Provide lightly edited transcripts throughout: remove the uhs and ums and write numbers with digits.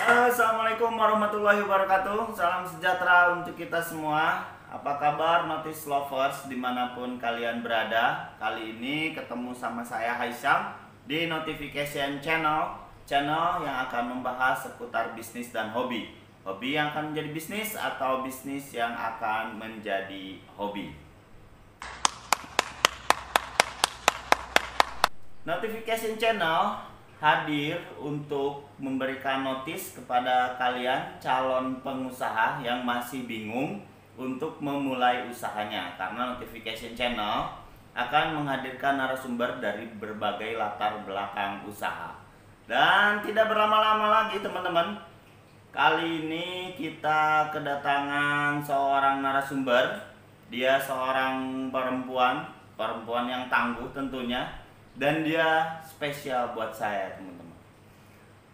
Assalamualaikum warahmatullahi wabarakatuh. Salam sejahtera untuk kita semua. Apa kabar notice lovers dimanapun kalian berada. Kali ini ketemu sama saya Haisyam di Notification Channel. Channel yang akan membahas seputar bisnis dan hobi. Hobi yang akan menjadi bisnis atau bisnis yang akan menjadi hobi. Notification Channel hadir untuk memberikan notis kepada kalian calon pengusaha yang masih bingung untuk memulai usahanya, karena Notification Channel akan menghadirkan narasumber dari berbagai latar belakang usaha. Dan tidak berlama-lama lagi teman-teman, kali ini kita kedatangan seorang narasumber. Dia seorang perempuan yang tangguh tentunya, dan dia spesial buat saya teman-teman.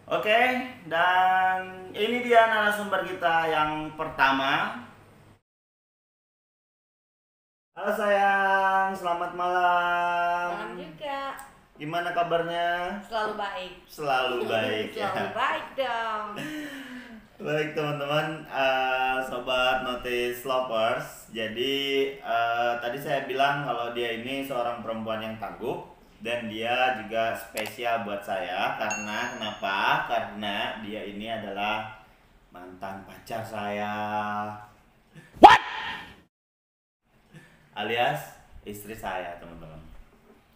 Oke, dan ini dia narasumber kita yang pertama. Halo sayang, selamat malam. Malam juga. Gimana kabarnya? Selalu baik. Selalu baik. Selalu baik dong. Baik teman-teman, sobat notice lovers. Jadi tadi saya bilang kalau dia ini seorang perempuan yang tangguh. Dan dia juga spesial buat saya karena kenapa? Karena dia ini adalah mantan pacar saya. What? Alias istri saya, teman-teman.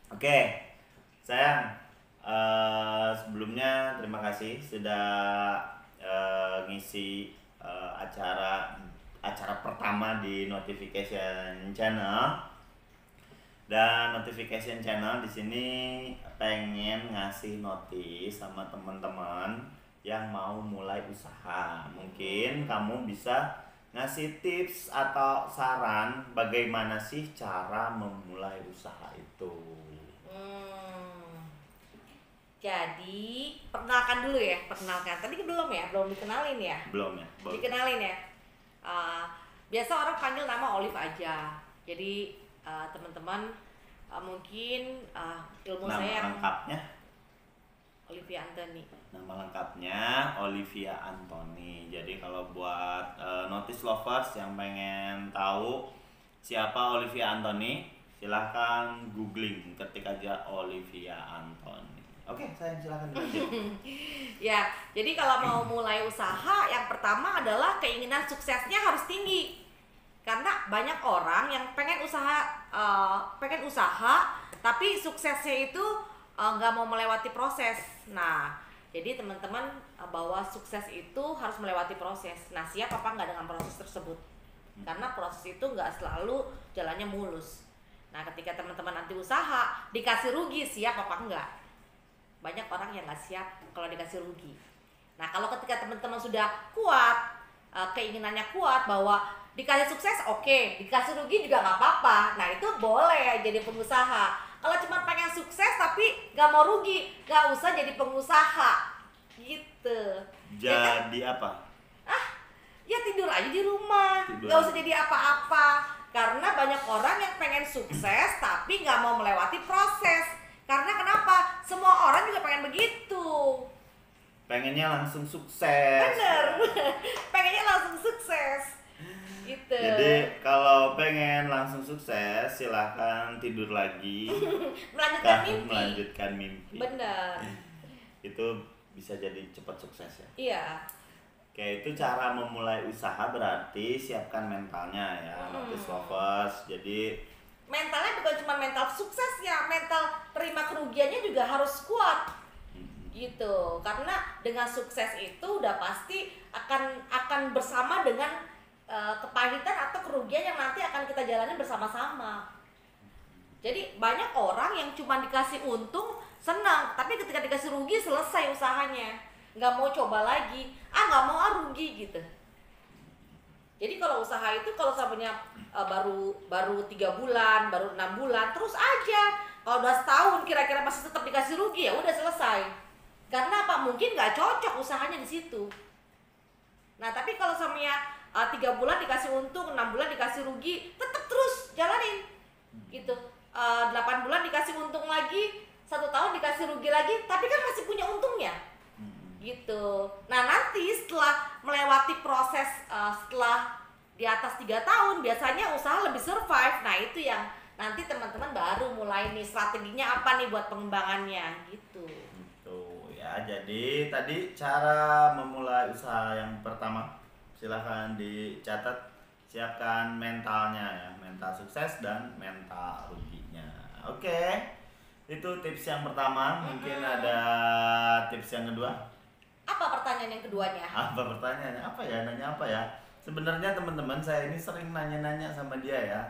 Oke, sayang. Sebelumnya terima kasih sudah ngisi acara pertama di Notification Channel. Dan Notification Channel di sini pengen ngasih notis sama teman-teman yang mau mulai usaha. Mungkin kamu bisa ngasih tips atau saran bagaimana sih cara memulai usaha itu. Jadi perkenalkan dulu ya, perkenalkan. Tadi belum ya, belum dikenalin ya. Belum ya? Belum. Dikenalin ya. Biasa orang panggil nama Olive aja. Jadi teman-teman mungkin ilmu Nama saya yang lengkapnya? Olivia Anthony. Nama lengkapnya Olivia Anthony. Jadi kalau buat notice lovers yang pengen tahu siapa Olivia Anthony, silahkan googling, ketik aja Olivia Anthony. Oke, saya silahkan dilanjut. Ya, jadi kalau mau mulai usaha, yang pertama adalah keinginan suksesnya harus tinggi. Karena banyak orang yang pengen usaha tapi suksesnya itu nggak mau melewati proses. Nah, jadi teman-teman bahwa sukses itu harus melewati proses. Nah, siap apa nggak dengan proses tersebut? Karena proses itu nggak selalu jalannya mulus. Nah, ketika teman-teman nanti usaha dikasih rugi, siap apa enggak? Banyak orang yang nggak siap kalau dikasih rugi. Nah, kalau ketika teman-teman sudah kuat, keinginannya kuat bahwa dikasih sukses oke, dikasih rugi juga nggak apa-apa. Nah, itu boleh jadi pengusaha. Kalau cuma pengen sukses tapi nggak mau rugi, nggak usah jadi pengusaha gitu. Jadi apa? Ya tidur aja di rumah, nggak usah jadi apa-apa. Karena banyak orang yang pengen sukses tapi nggak mau melewati proses. Karena kenapa? Semua orang juga pengen begitu. Pengennya langsung sukses. Bener, pengennya langsung sukses. Gitu. Jadi kalau pengen langsung sukses, silahkan tidur lagi. Melanjutkan mimpi. Bener. Itu bisa jadi cepat sukses ya. Iya. Oke, itu cara memulai usaha berarti siapkan mentalnya ya, notice lovers. Jadi mentalnya bukan cuma mental suksesnya, mental terima kerugiannya juga harus kuat. Gitu. Karena dengan sukses itu udah pasti akan bersama dengan kepahitan atau kerugian yang nanti akan kita jalani bersama-sama. Jadi banyak orang yang cuma dikasih untung senang, tapi ketika dikasih rugi selesai usahanya, nggak mau coba lagi, nggak mau rugi gitu. Jadi kalau usaha itu kalau samanya baru 3 bulan, baru 6 bulan, terus aja. Kalau udah setahun kira-kira masih tetap dikasih rugi, ya udah selesai. Karena apa? Mungkin nggak cocok usahanya di situ. Nah, tapi kalau samanya 3 bulan dikasih untung, 6 bulan dikasih rugi, tetap terus jalanin gitu. 8 bulan dikasih untung lagi, 1 tahun dikasih rugi lagi, tapi kan masih punya untungnya. gitu. Nah nanti setelah melewati proses setelah di atas 3 tahun biasanya usaha lebih survive. Nah itu yang nanti teman-teman baru mulai nih strateginya apa nih buat pengembangannya gitu. Gitu ya. Jadi tadi cara memulai usaha yang pertama, silahkan dicatat, siapkan mentalnya ya, mental sukses dan mental ruginya. Oke, itu tips yang pertama. Mungkin ada tips yang kedua. Apa pertanyaan yang keduanya? Apa pertanyaannya? Apa ya? Nanya apa ya? Sebenarnya teman-teman saya ini sering nanya-nanya sama dia ya.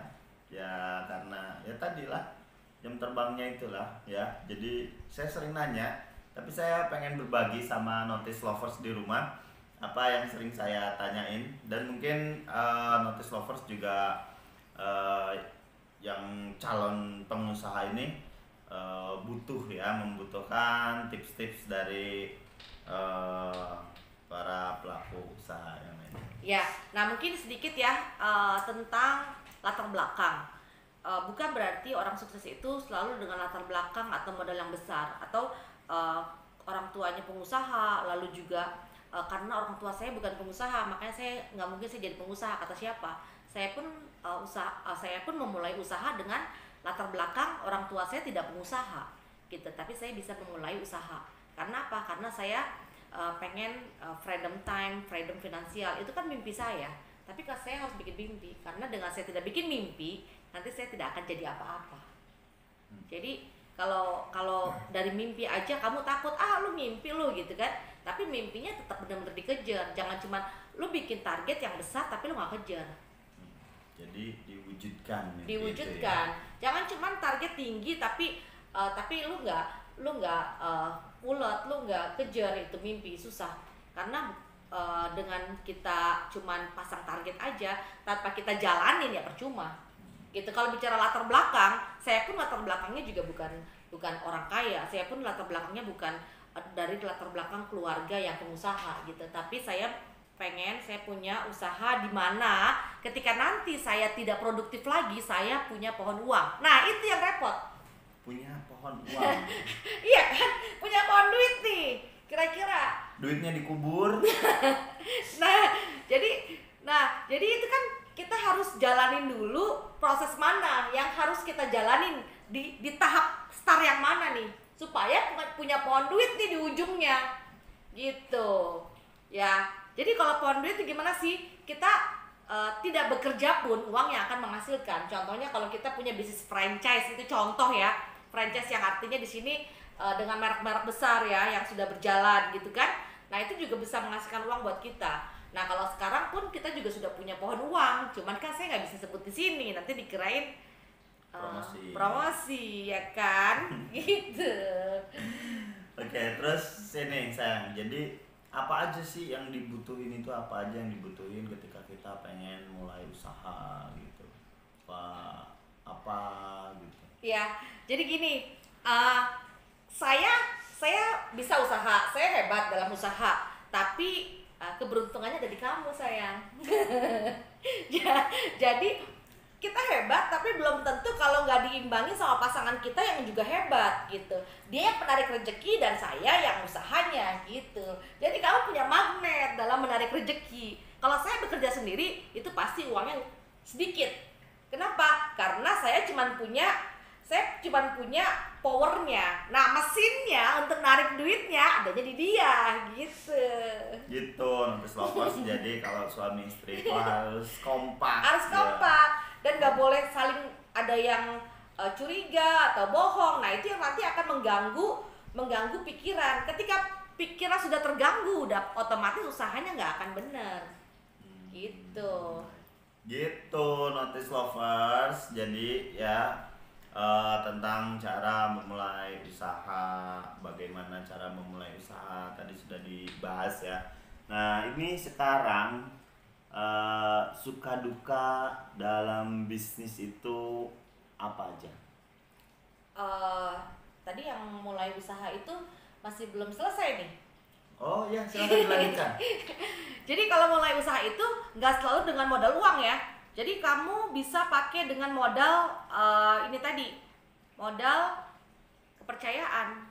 Ya karena ya tadilah jam terbangnya itulah ya. Jadi saya sering nanya, tapi saya pengen berbagi sama notice lovers di rumah apa yang sering saya tanyain, dan mungkin notice lovers juga yang calon pengusaha ini membutuhkan tips-tips dari para pelaku usaha yang lain. Ya, nah mungkin sedikit ya tentang latar belakang. Bukan berarti orang sukses itu selalu dengan latar belakang atau modal yang besar, atau orang tuanya pengusaha, lalu juga karena orang tua saya bukan pengusaha makanya saya nggak mungkin saya jadi pengusaha, kata siapa. Saya pun memulai usaha dengan latar belakang orang tua saya tidak pengusaha gitu, tapi saya bisa memulai usaha. Karena apa? Karena saya pengen freedom time, freedom finansial, itu kan mimpi saya. Tapi kalau saya harus bikin mimpi, karena dengan saya tidak bikin mimpi, nanti saya tidak akan jadi apa-apa. Jadi kalau dari mimpi aja kamu takut, lu mimpi lu gitu kan, tapi mimpinya tetap benar-benar dikejar. Jangan cuma lu bikin target yang besar tapi lu nggak kejar. Jadi diwujudkan. Diwujudkan. Itu ya. Jangan cuma target tinggi tapi lu nggak ulet, lu nggak kejar itu mimpi, susah. Karena dengan kita cuman pasang target aja tanpa kita jalanin ya percuma. Gitu. Kalau bicara latar belakang, saya pun latar belakangnya juga bukan orang kaya. Saya pun latar belakangnya bukan dari latar belakang keluarga yang pengusaha gitu. Tapi saya punya usaha di mana ketika nanti saya tidak produktif lagi, saya punya pohon uang. Nah, itu yang repot. Punya pohon uang. Iya kan? Punya pohon duit nih. Kira-kira duitnya dikubur. Jadi itu kan kita harus jalanin dulu proses mana yang harus kita jalanin di tahap start yang mana nih supaya punya pohon duit nih di ujungnya gitu ya. Jadi kalau pohon duit itu gimana sih? Kita tidak bekerja pun uang yang akan menghasilkan. Contohnya kalau kita punya bisnis franchise, itu contoh ya, franchise yang artinya di sini dengan merek-merek besar ya yang sudah berjalan gitu kan. Nah itu juga bisa menghasilkan uang buat kita. Nah kalau sekarang pun kita juga sudah punya pohon uang, cuman kan saya nggak bisa sebut di sini, nanti dikirain promosi ya kan. Gitu. Oke, terus sini sayang, jadi apa aja sih yang dibutuhin, itu apa aja yang dibutuhin ketika kita pengen mulai usaha gitu, apa gitu ya. Jadi gini, saya bisa usaha, saya hebat dalam usaha, tapi keberuntungannya ada di kamu sayang. Jadi kita hebat tapi belum tentu kalau nggak diimbangi sama pasangan kita yang juga hebat gitu. Dia yang menarik rezeki dan saya yang usahanya gitu. Jadi kamu punya magnet dalam menarik rezeki. Kalau saya bekerja sendiri itu pasti uangnya sedikit. Kenapa? Karena saya cuma punya powernya. Nah mesinnya untuk narik duitnya adanya di dia gitu. Gitu, notice lovers. Jadi kalau suami istri itu harus kompak. Harus kompak. Dan nggak boleh saling ada yang curiga atau bohong. Nah itu yang nanti akan mengganggu pikiran. Ketika pikiran sudah terganggu, udah otomatis usahanya nggak akan benar. Gitu notice lovers. Jadi ya tentang cara memulai usaha, bagaimana cara memulai usaha tadi sudah dibahas ya. Nah ini sekarang suka duka dalam bisnis itu apa aja? Tadi yang mulai usaha itu masih belum selesai nih. Oh ya, silahkan dilanjutkan. Jadi kalau mulai usaha itu nggak selalu dengan modal uang ya. Jadi kamu bisa pakai dengan modal ini tadi, modal kepercayaan.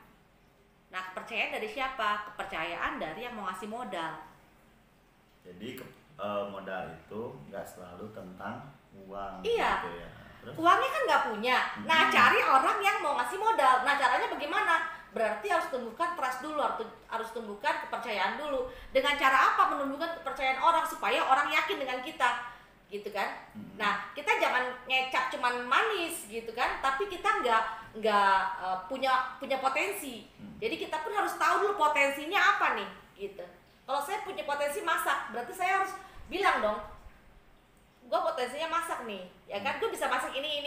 Nah, kepercayaan dari siapa? Kepercayaan dari yang mau ngasih modal. Jadi modal itu nggak selalu tentang uang. Iya. Gitu ya. Terus? Uangnya kan nggak punya. Nah, cari orang yang mau ngasih modal. Nah, caranya bagaimana? Berarti harus tumbuhkan trust dulu, harus tumbuhkan kepercayaan dulu. Dengan cara apa menumbuhkan kepercayaan orang supaya orang yakin dengan kita, gitu kan? Nah, kita jangan ngecap cuman manis, gitu kan? Tapi kita nggak punya potensi. Jadi kita pun harus tahu dulu potensinya apa nih, gitu. Kalau saya punya potensi masak, berarti saya harus bilang dong, gue potensinya masak nih, ya kan? Gue bisa masak ini,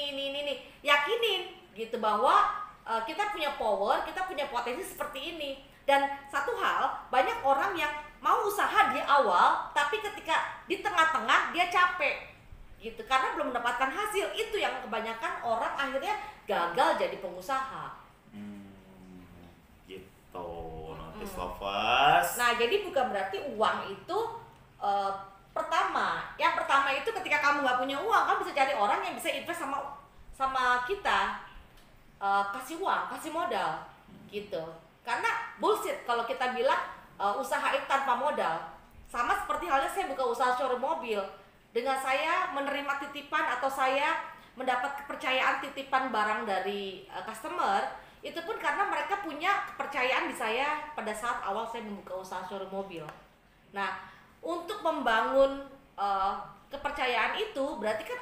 yakinin, gitu bahwa kita punya power, kita punya potensi seperti ini. Dan satu hal, banyak orang yang mau usaha di awal, tapi ketika di tengah-tengah dia capek, gitu, karena belum mendapatkan hasil. Itu yang kebanyakan orang akhirnya gagal jadi pengusaha. Gitu, Notice Lovers. Nah, jadi bukan berarti uang itu pertama. Yang pertama itu ketika kamu nggak punya uang, kamu bisa cari orang yang bisa invest sama kita. Kasih uang, kasih modal, gitu. Karena bullshit kalau kita bilang usaha itu tanpa modal. Sama seperti halnya saya buka usaha showroom mobil. Dengan saya menerima titipan atau saya mendapat kepercayaan titipan barang dari customer, itu pun karena mereka punya kepercayaan di saya pada saat awal saya membuka usaha showroom mobil. Nah, untuk membangun kepercayaan itu berarti kan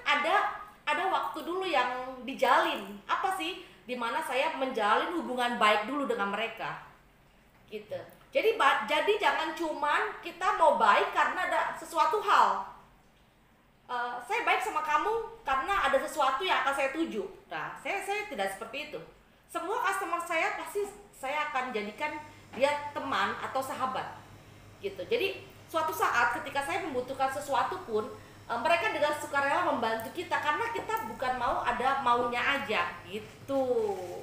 ada waktu dulu yang dijalin. Apa sih? Dimana saya menjalin hubungan baik dulu dengan mereka, gitu. Jadi jangan cuman kita mau baik karena ada sesuatu hal. Saya baik sama kamu karena ada sesuatu yang akan saya tuju. Nah, saya tidak seperti itu. Semua customer saya pasti saya akan jadikan dia teman atau sahabat, gitu. Jadi suatu saat ketika saya membutuhkan sesuatu pun mereka dengan sukarela membantu kita karena kita bukan mau ada maunya aja, gitu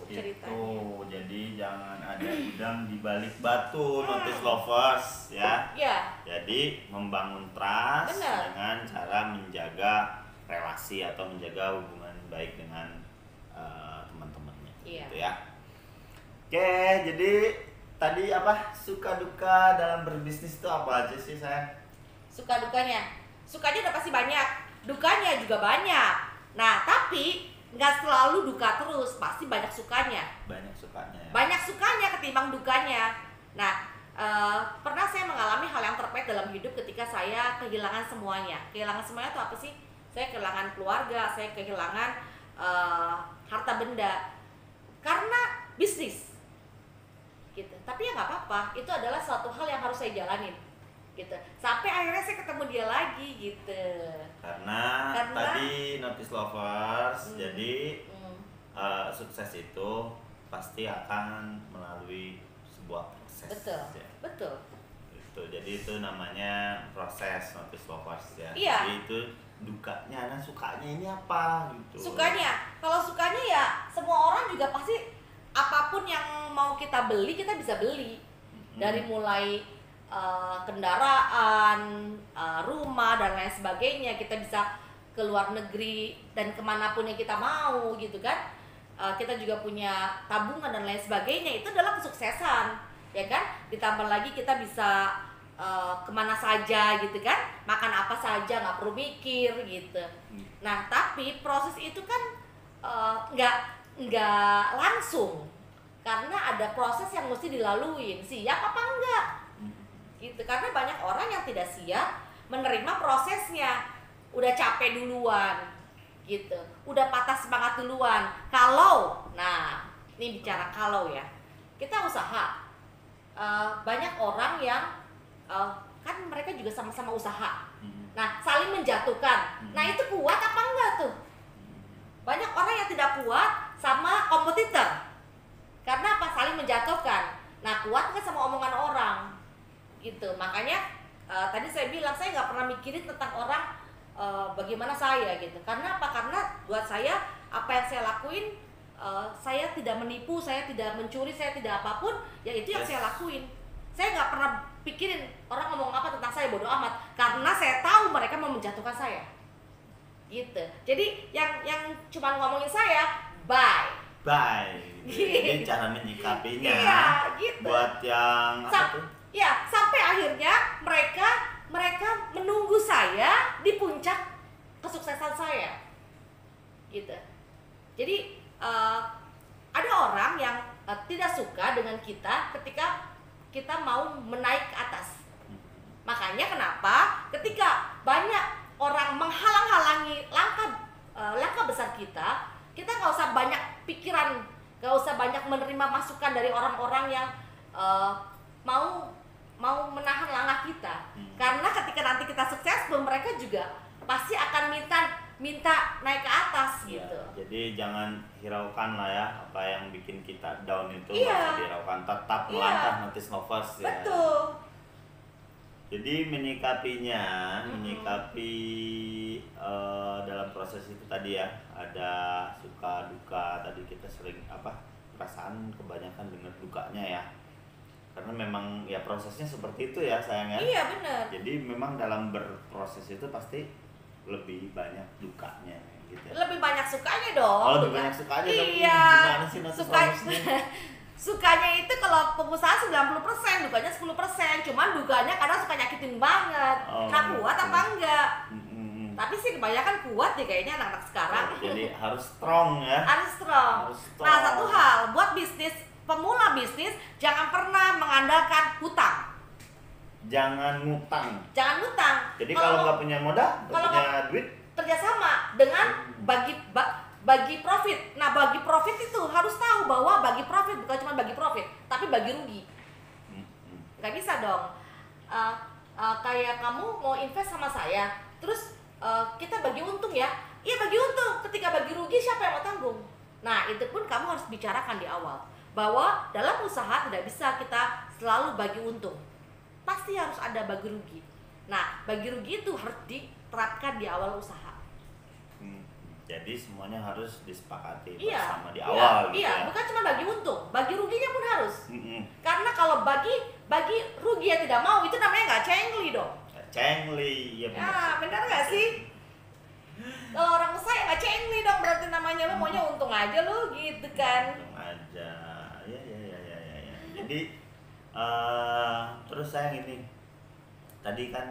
ceritanya. Jadi jangan ada udang di balik batu, Notice Lovers ya. Ya. Jadi membangun trust dengan cara menjaga relasi atau menjaga hubungan baik dengan teman-temannya, gitu ya. Oke, jadi tadi apa suka duka dalam berbisnis itu apa aja sih sayang? Suka dukanya. Sukanya udah pasti banyak, dukanya juga banyak. Nah, tapi nggak selalu duka terus, pasti banyak sukanya. Banyak sukanya ya? Banyak sukanya ketimbang dukanya. Nah, pernah saya mengalami hal yang terpahit dalam hidup ketika saya kehilangan semuanya. Kehilangan semuanya itu apa sih? Saya kehilangan keluarga, saya kehilangan harta benda karena bisnis, gitu. Tapi ya nggak apa-apa, itu adalah suatu hal yang harus saya jalanin, gitu. Sampai akhirnya saya ketemu dia lagi, gitu. Karena tadi Notice Lovers, jadi sukses itu pasti akan melalui sebuah proses. Betul, ya. Betul. Jadi itu namanya proses, Notice Lovers ya. Iya. Jadi itu dukanya, nah sukanya ini apa gitu. Sukanya, kalau sukanya ya semua orang juga pasti apapun yang mau kita beli kita bisa beli. Dari mulai kendaraan, rumah dan lain sebagainya, kita bisa ke luar negeri dan kemanapun yang kita mau, gitu kan. Kita juga punya tabungan dan lain sebagainya, itu adalah kesuksesan, ya kan. Ditambah lagi kita bisa kemana saja, gitu kan, makan apa saja, nggak perlu mikir, gitu. Nah, tapi proses itu kan nggak langsung, karena ada proses yang mesti dilaluin. Siap apa enggak? Gitu. Karena banyak orang yang tidak siap menerima prosesnya, udah capek duluan, gitu, udah patah semangat duluan. Nah, ini bicara kalau ya, kita usaha, banyak orang yang kan mereka juga sama-sama usaha. Nah, saling menjatuhkan. Nah, itu kuat apa enggak tuh? Banyak orang yang tidak kuat sama kompetitor. Karena apa? Saling menjatuhkan. Nah, kuat kan sama omongan orang, gitu. Makanya tadi saya bilang saya nggak pernah mikirin tentang orang bagaimana saya, gitu. Karena apa? Karena buat saya apa yang saya lakuin, saya tidak menipu, saya tidak mencuri, saya tidak apapun, ya itu yang saya lakuin. Saya nggak pernah pikirin orang ngomong apa tentang saya, bodoh amat, karena saya tahu mereka mau menjatuhkan saya, gitu. Jadi yang cuma ngomongin saya, bye, baik. Ini cara menyikapinya. Iya, gitu. Buat yang apa tuh? Ya, sampai akhirnya mereka menunggu saya di puncak kesuksesan saya. Gitu. Jadi ada orang yang tidak suka dengan kita ketika kita mau menaik ke atas. Makanya kenapa ketika banyak orang menghalang-halangi langkah besar kita nggak usah banyak pikiran, nggak usah banyak menerima masukan dari orang-orang yang mau menahan langkah kita. Karena ketika nanti kita sukses, mereka juga pasti akan minta naik ke atas gitu. Jadi jangan hiraukan lah ya apa yang bikin kita down itu, nggak Iya. usah dihiraukan, tetap melangkah Notice Lovers ya. Betul. Jadi menyikapinya, dalam proses itu tadi ya, ada suka duka. Tadi kita sering perasaan kebanyakan dengar dukanya ya. Karena memang ya prosesnya seperti itu ya sayangnya. Iya benar. Jadi memang dalam berproses itu pasti lebih banyak dukanya gitu ya. Lebih banyak sukanya dong. Oh, lebih banyak sukanya dong. Iya. Gimana sih Notice Suka, Lovers nih? sukanya itu kalau pengusaha 90%, dukanya 10%. Cuman dukanya kadang suka nyakitin banget. Oh, Nah, kuat apa enggak? Tapi sih kebanyakan kuat deh kayaknya anak-anak sekarang. Jadi harus strong ya. Harus strong. Harus strong. Nah, satu hal buat pemula bisnis, jangan pernah mengandalkan hutang. Jangan ngutang. Jangan hutang. Jadi kalau nggak punya modal, nggak kalau punya duit, kerjasama dengan bagi profit. Nah, bagi profit itu harus tahu bahwa bagi profit bukan cuma bagi profit, tapi bagi rugi. Nggak bisa dong. Kayak kamu mau invest sama saya, terus kita bagi untung ya. Iya, bagi untung. Ketika bagi rugi, siapa yang mau tanggung? Nah, itu pun kamu harus bicarakan di awal, bahwa dalam usaha tidak bisa kita selalu bagi untung, pasti harus ada bagi rugi. Nah, bagi rugi itu harus diterapkan di awal usaha. Jadi semuanya harus disepakati Iya, bersama di awal gitu iya, ya. bukan cuma bagi untung, bagi ruginya pun harus. Karena kalau bagi rugi yang tidak mau, itu namanya nggak cengli dong. Cengli, ya benar. Ya, benar nggak sih? Kalau orang usaha ya nggak cengli dong, berarti namanya lo maunya untung aja lo gitu kan. Untung aja, ya. Jadi terus saya ini tadi kan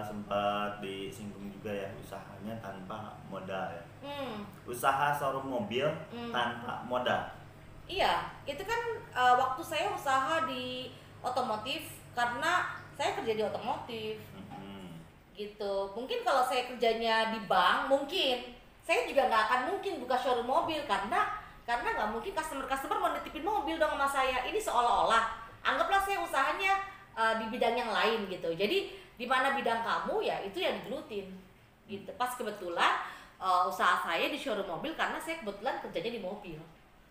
sempat disinggung juga ya, usahanya tanpa modal ya. Usaha showroom mobil tanpa modal. Iya, itu kan waktu saya usaha di otomotif, karena saya kerja di otomotif. Gitu. Mungkin kalau saya kerjanya di bank, mungkin saya juga nggak akan mungkin buka showroom mobil, karena nggak mungkin customer mau nitipin mobil dong sama saya. Ini seolah-olah anggaplah saya usahanya di bidang yang lain gitu. Jadi di mana bidang kamu ya itu yang digelutin gitu. Pas kebetulan usaha saya di showroom mobil, karena saya kebetulan kerjanya di mobil.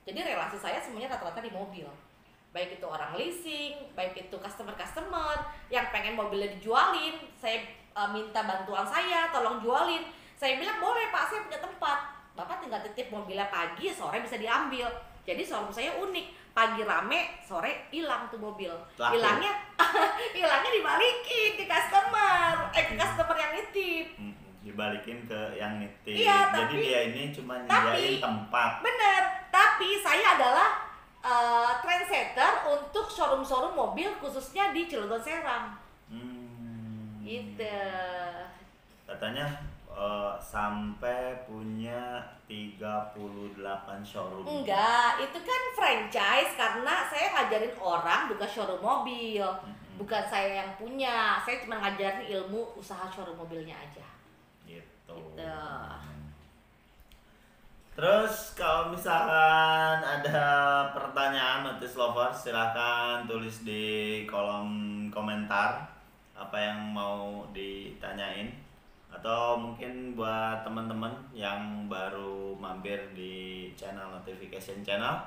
Jadi relasi saya semuanya rata-rata di mobil. Baik itu orang leasing, baik itu customer yang pengen mobilnya dijualin, saya minta bantuan saya, tolong jualin. Saya bilang boleh Pak, saya punya tempat. Bapak tinggal titip mobilnya pagi, sore bisa diambil. Jadi showroom saya unik, pagi rame, sore hilang tuh mobil. Hilangnya dibalikin ke customer yang nitip. Dibalikin ke yang nitip. Iya, jadi dia ini cuma nyediain tempat. Bener, tapi saya adalah trendsetter untuk showroom mobil khususnya di Cilegon Serang. Gitu. Katanya sampai punya 38 showroom. Enggak, itu kan franchise karena saya ngajarin orang buka showroom mobil. Bukan saya yang punya, saya cuma ngajarin ilmu usaha showroom mobilnya aja. Gitu. Terus kalau misalkan ada pertanyaan Notice Lovers, silahkan tulis di kolom komentar apa yang mau ditanyain, atau mungkin buat teman-teman yang baru mampir di channel Notification Channel,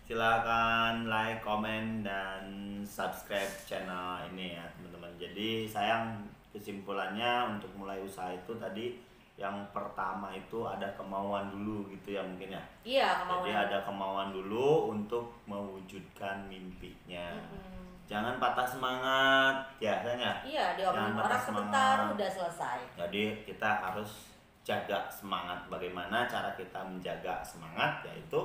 silahkan like, comment, dan subscribe channel ini ya teman-teman. Jadi sayang kesimpulannya untuk mulai usaha itu tadi yang pertama itu ada kemauan dulu gitu ya mungkin ya. Iya, kemauan. Jadi ada kemauan dulu untuk mewujudkan mimpinya. Jangan patah semangat ya sayang. Iya, diomongin orang sebentar udah selesai. Jadi kita harus jaga semangat. Bagaimana cara kita menjaga semangat, yaitu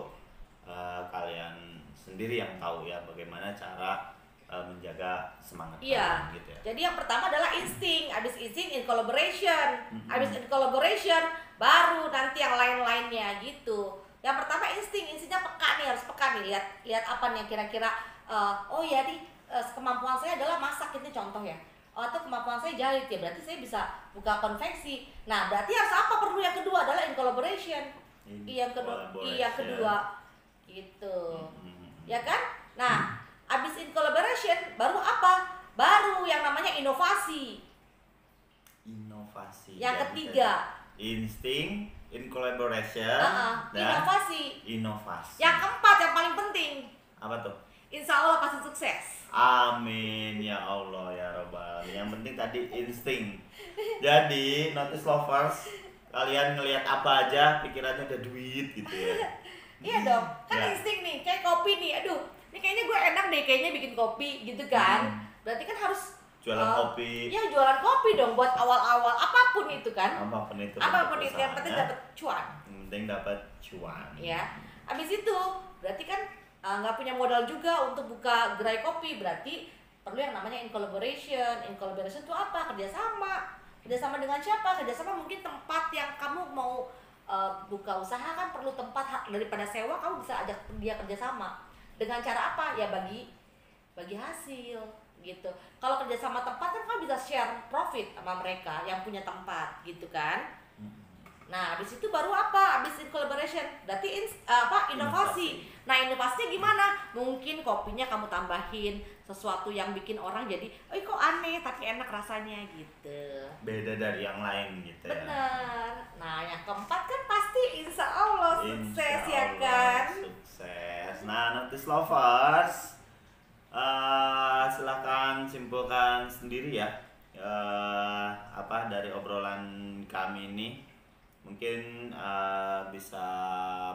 kalian sendiri yang tahu ya bagaimana cara menjaga semangat Iya. kalian gitu ya. Jadi yang pertama adalah insting, habis insting in collaboration, habis in collaboration baru nanti yang lain-lainnya gitu. Yang pertama instingnya peka nih, harus peka nih, lihat apa nih kira-kira oh ya nih kemampuan saya adalah masak, ini contoh ya. Oh, atau kemampuan saya jahit ya, berarti saya bisa buka konveksi. Nah, berarti harus apa perlu yang kedua adalah in collaboration. Yang kedua gitu. Ya kan? Nah, abis in collaboration baru apa? Baru yang namanya inovasi. Yang ketiga insting, in collaboration, dan inovasi. Yang Yang keempat yang paling penting, apa tuh? insya Allah pasti sukses. Amin ya Allah ya Rabbal. Yang penting tadi insting. Jadi notice lovers, kalian ngelihat apa aja pikirannya ada duit gitu ya. Iya dong, kan Ya. insting nih, kayak kopi nih. Aduh, ini kayaknya gue enak deh, kayaknya bikin kopi gitu kan. Berarti kan harus Jualan kopi. Ya jualan kopi dong buat awal-awal apapun itu kan. Apapun itu Yang penting dapat cuan. Yang penting dapat cuan. Ya, habis itu berarti kan nggak punya modal juga untuk buka gerai kopi, berarti perlu yang namanya in collaboration. In collaboration itu apa? Kerjasama dengan siapa? Kerjasama mungkin tempat yang kamu mau buka usaha kan perlu tempat, daripada sewa kamu bisa ajak dia kerjasama. Dengan cara apa? Ya bagi hasil gitu. Kalau kerjasama tempat kan kamu bisa share profit sama mereka yang punya tempat gitu kan. Nah, habis itu baru apa? Habis in collaboration, berarti inovasi. Nah, inovasinya gimana? Mungkin kopinya kamu tambahin sesuatu yang bikin orang jadi, oh kok aneh tapi enak rasanya gitu. Beda dari yang lain gitu ya. Bener. Nah, yang keempat kan pasti insya Allah sukses Insya ya Allah, kan? Sukses. Nah, notice lovers, silahkan simpulkan sendiri ya, apa dari obrolan kami ini. Mungkin bisa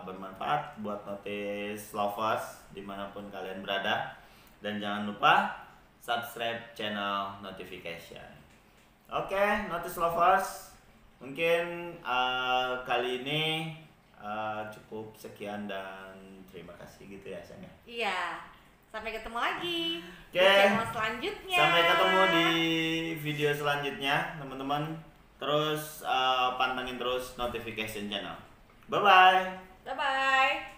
bermanfaat buat notice lovers dimanapun kalian berada, dan jangan lupa subscribe channel notification. Oke, notice lovers, mungkin kali ini cukup sekian dan terima kasih gitu ya Sang ya. Iya. Sampai ketemu lagi Oke. di channel selanjutnya. Sampai ketemu di video selanjutnya teman-teman. Terus pantengin terus notification channel. Bye bye. Bye bye.